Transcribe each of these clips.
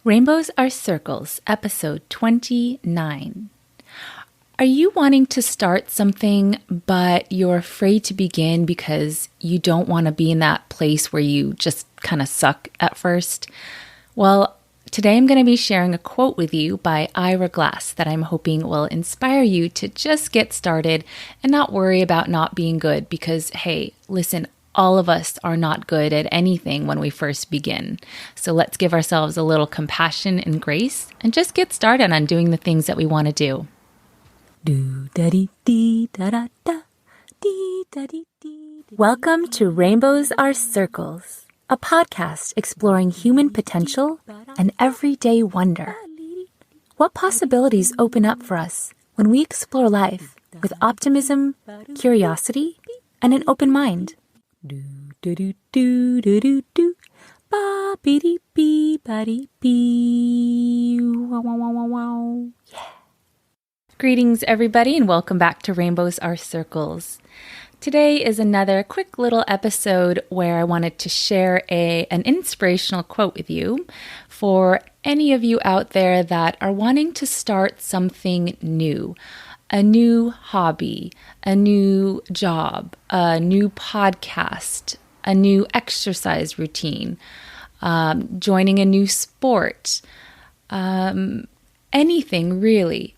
Rainbows Are Circles, episode 29. Are you wanting to start something, but you're afraid to begin because you don't want to be in that place where you just kind of suck at first? Well, today I'm going to be sharing a quote with you by Ira Glass that I'm hoping will inspire you to just get started and not worry about not being good because, hey, listen, all of us are not good at anything when we first begin. So let's give ourselves a little compassion and grace and just get started on doing the things that we want to do. Welcome to Rainbows Are Circles, a podcast exploring human potential and everyday wonder. What possibilities open up for us when we explore life with optimism, curiosity, and an open mind? Greetings, everybody, and welcome back to Rainbows Are Circles. Today is another quick little episode where I wanted to share an inspirational quote with you for any of you out there that are wanting to start something new. A new hobby, a new job, a new podcast, a new exercise routine, joining a new sport, anything really.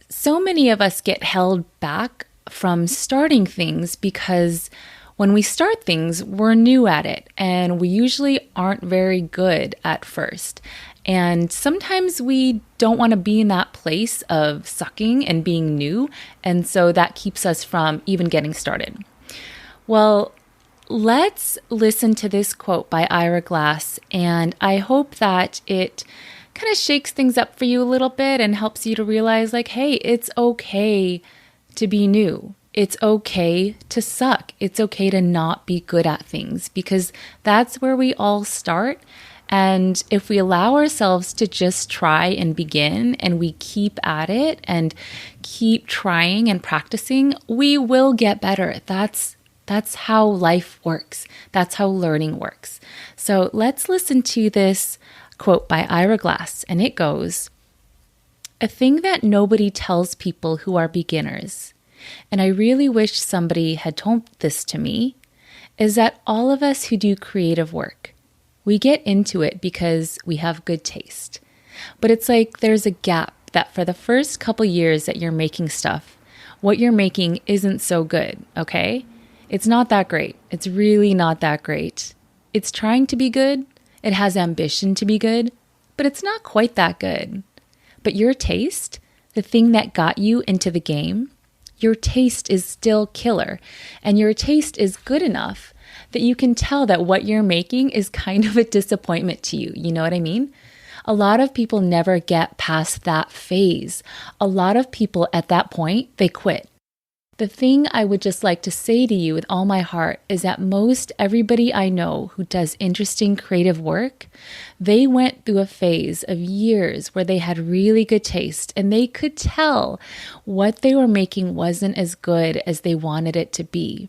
So many of us get held back from starting things because when we start things, we're new at it and we usually aren't very good at first. And sometimes we don't want to be in that place of sucking and being new. And so that keeps us from even getting started. Well, let's listen to this quote by Ira Glass. And I hope that it kind of shakes things up for you a little bit and helps you to realize like, hey, it's okay to be new. It's okay to suck. It's okay to not be good at things because that's where we all start. And if we allow ourselves to just try and begin and we keep at it and keep trying and practicing, we will get better. That's how life works. That's how learning works. So let's listen to this quote by Ira Glass, and it goes, "A thing that nobody tells people who are beginners, and I really wish somebody had told this to me, is that all of us who do creative work, we get into it because we have good taste. But it's like there's a gap that for the first couple years that you're making stuff, what you're making isn't so good, okay? It's not that great. It's really not that great. It's trying to be good. It has ambition to be good, but it's not quite that good. But your taste, the thing that got you into the game, your taste is still killer, and your taste is good enough that you can tell that what you're making is kind of a disappointment to you. You know what I mean? A lot of people never get past that phase. A lot of people at that point, they quit. The thing I would just like to say to you with all my heart is that most everybody I know who does interesting creative work, they went through a phase of years where they had really good taste and they could tell what they were making wasn't as good as they wanted it to be.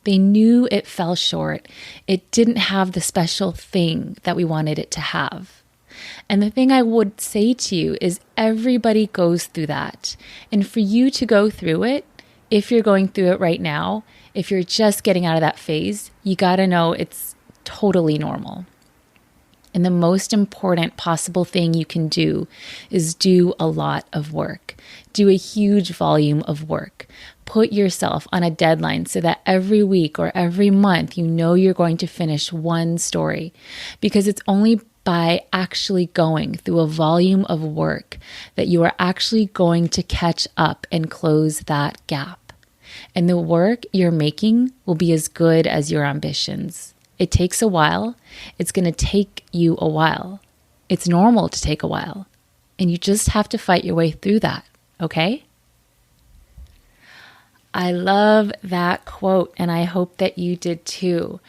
They knew it fell short. It didn't have the special thing that we wanted it to have. And the thing I would say to you is everybody goes through that. And for you to go through it, if you're going through it right now, if you're just getting out of that phase, you got to know it's totally normal. And the most important possible thing you can do is do a lot of work. Do a huge volume of work. Put yourself on a deadline so that every week or every month you know you're going to finish one story. Because it's only by actually going through a volume of work that you are actually going to catch up and close that gap. And the work you're making will be as good as your ambitions. It takes a while. It's going to take you a while. It's normal to take a while. And you just have to fight your way through that, okay? I love that quote, and I hope that you did too.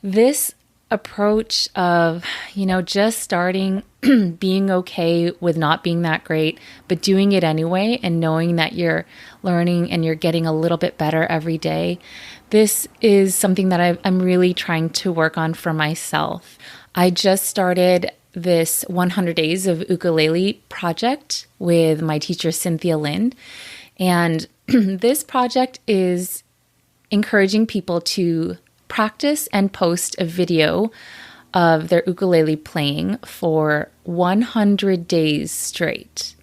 This approach of, just starting, being okay with not being that great, but doing it anyway and knowing that you're learning and you're getting a little bit better every day. This is something that I'm really trying to work on for myself. I just started this 100 Days of Ukulele project with my teacher, Cynthia Lind. And this project is encouraging people to practice and post a video of their ukulele playing for 100 days straight.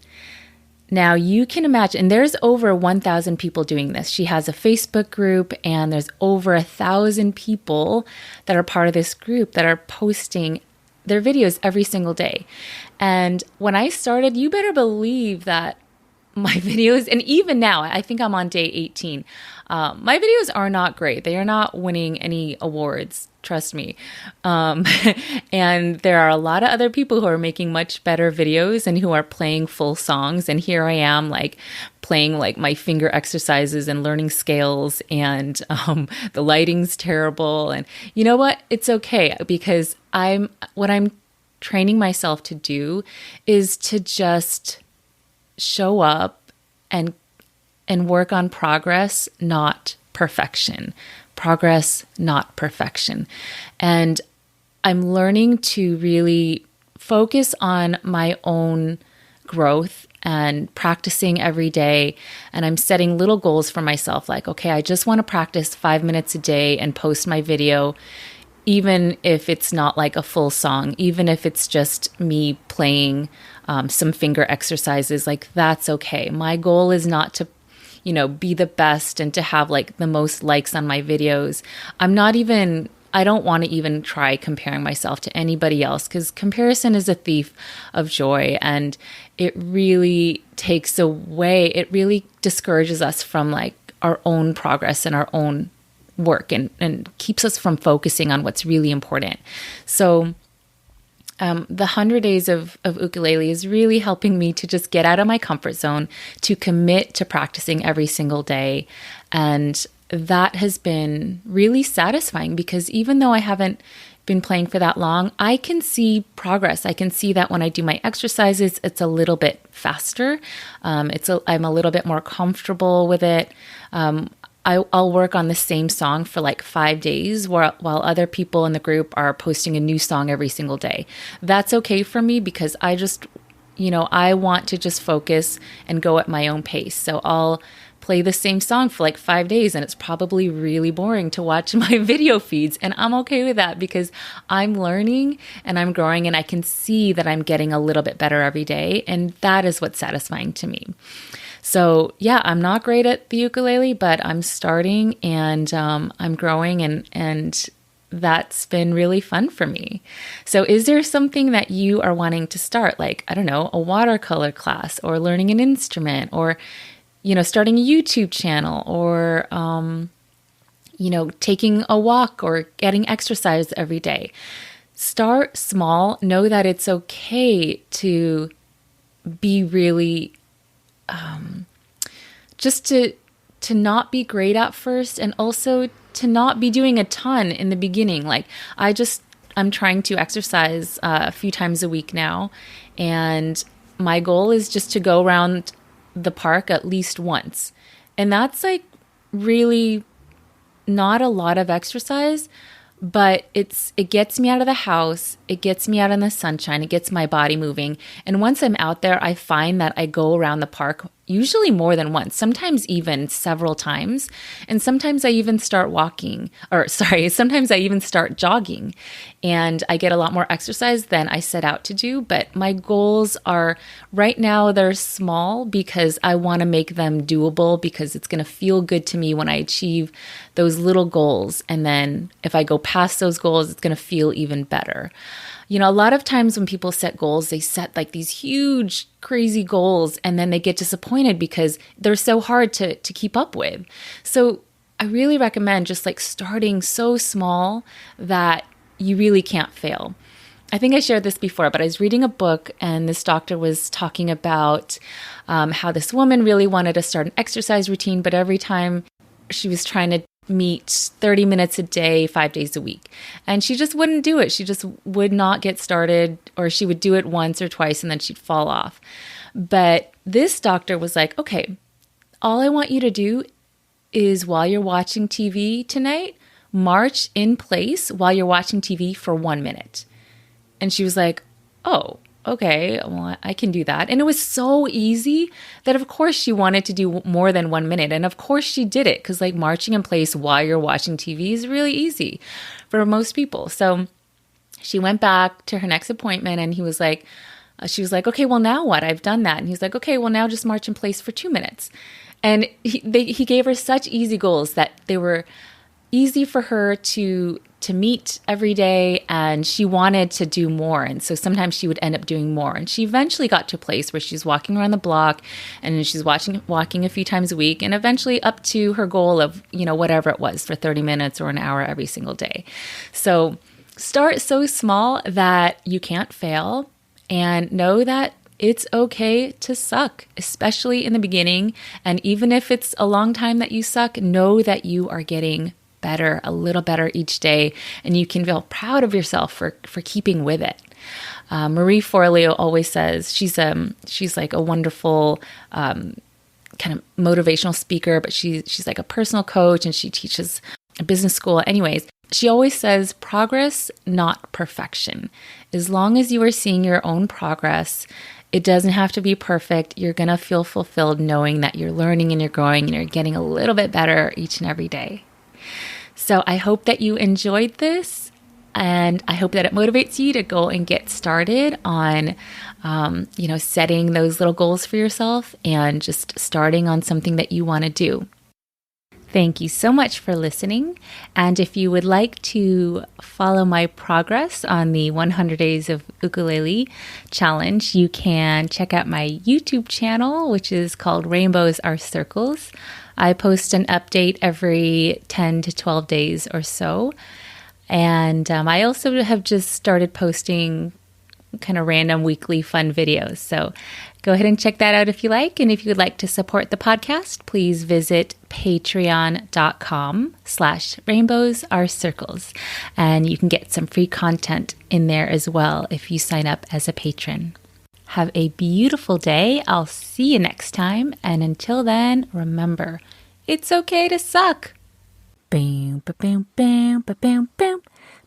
Now you can imagine, there's over 1,000 people doing this. She has a Facebook group and there's over 1,000 people that are part of this group that are posting their videos every single day. And when I started, you better believe that my videos, and even now, I think I'm on day 18, my videos are not great. They are not winning any awards, trust me. And there are a lot of other people who are making much better videos and who are playing full songs. And here I am, like playing like my finger exercises and learning scales, and the lighting's terrible. And you know what? It's okay, because what I'm training myself to do is to just show up and work on progress, not perfection. Progress, not perfection. And I'm learning to really focus on my own growth and practicing every day. And I'm setting little goals for myself, like, okay, I just want to practice 5 minutes a day and post my video, even if it's not like a full song, even if it's just me playing some finger exercises, like that's okay. My goal is not to, be the best and to have like the most likes on my videos. I don't want to even try comparing myself to anybody else, because comparison is a thief of joy, and it really it really discourages us from like our own progress and our own work, and keeps us from focusing on what's really important. So the 100 Days of Ukulele is really helping me to just get out of my comfort zone, to commit to practicing every single day. And that has been really satisfying, because even though I haven't been playing for that long, I can see progress. I can see that when I do my exercises, it's a little bit faster. I'm a little bit more comfortable with it. I'll work on the same song for like 5 days, while other people in the group are posting a new song every single day. That's okay for me, because I just, I want to just focus and go at my own pace. So I'll play the same song for like 5 days, and it's probably really boring to watch my video feeds. And I'm okay with that, because I'm learning and I'm growing, and I can see that I'm getting a little bit better every day. And that is what's satisfying to me. So yeah, I'm not great at the ukulele, but I'm starting, and I'm growing, and that's been really fun for me. So is there something that you are wanting to start? Like, I don't know, a watercolor class, or learning an instrument, or, starting a YouTube channel, or, taking a walk, or getting exercise every day. Start small. Know that it's okay to be really just to not be great at first, and also to not be doing a ton in the beginning. Like I'm trying to exercise a few times a week now, and my goal is just to go around the park at least once. And that's like really not a lot of exercise, but it gets me out of the house, it gets me out in the sunshine, it gets my body moving. And once I'm out there, I find that I go around the park usually more than once, sometimes even several times. And sometimes I even start sometimes I even start jogging, and I get a lot more exercise than I set out to do. But my goals are, right now, they're small, because I want to make them doable, because it's going to feel good to me when I achieve those little goals. And then if I go past those goals, it's going to feel even better. A lot of times when people set goals, they set like these huge, crazy goals, and then they get disappointed because they're so hard to keep up with. So I really recommend just like starting so small that you really can't fail. I think I shared this before, but I was reading a book, and this doctor was talking about how this woman really wanted to start an exercise routine, but every time she was trying to meet 30 minutes a day, 5 days a week, and she just wouldn't do it. She just would not get started, or she would do it once or twice and then she'd fall off. But this doctor was like, okay, all I want you to do is, while you're watching TV tonight, march in place while you're watching TV for 1 minute. And she was like, oh, okay, well, I can do that. And it was so easy that, of course, she wanted to do more than 1 minute. And of course, she did it because, like, marching in place while you're watching TV is really easy for most people. So she went back to her next appointment and she was like, okay, well, now what? I've done that. And he was like, okay, well, now just march in place for 2 minutes. And he gave her such easy goals that they were easy for her to meet every day, and she wanted to do more. And so sometimes she would end up doing more. And she eventually got to a place where she's walking around the block and she's walking a few times a week, and eventually up to her goal of, whatever it was for 30 minutes or an hour every single day. So start so small that you can't fail, and know that it's okay to suck, especially in the beginning. And even if it's a long time that you suck, know that you are getting better, a little better each day, and you can feel proud of yourself for keeping with it. Marie Forleo always says she's like a wonderful kind of motivational speaker, but she's like a personal coach, and she teaches a business school. Anyways, she always says progress, not perfection. As long as you are seeing your own progress, it doesn't have to be perfect. You're going to feel fulfilled knowing that you're learning and you're growing and you're getting a little bit better each and every day. So I hope that you enjoyed this, and I hope that it motivates you to go and get started on, setting those little goals for yourself and just starting on something that you want to do. Thank you so much for listening. And if you would like to follow my progress on the 100 Days of Ukulele Challenge, you can check out my YouTube channel, which is called Rainbows Are Circles. I post an update every 10 to 12 days or so. And I also have just started posting kind of random weekly fun videos. So go ahead and check that out if you like. And if you would like to support the podcast, please visit patreon.com/rainbowsarecircles. And you can get some free content in there as well if you sign up as a patron. Have a beautiful day. I'll see you next time. And until then, remember, it's okay to suck. Bam, ba, bam, bam, ba, bam, bam.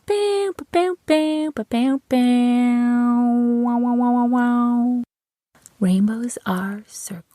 Bam, ba, bam, bam, ba, bam, bam. Wow, wow, wow, wow, wow. Rainbows are circles.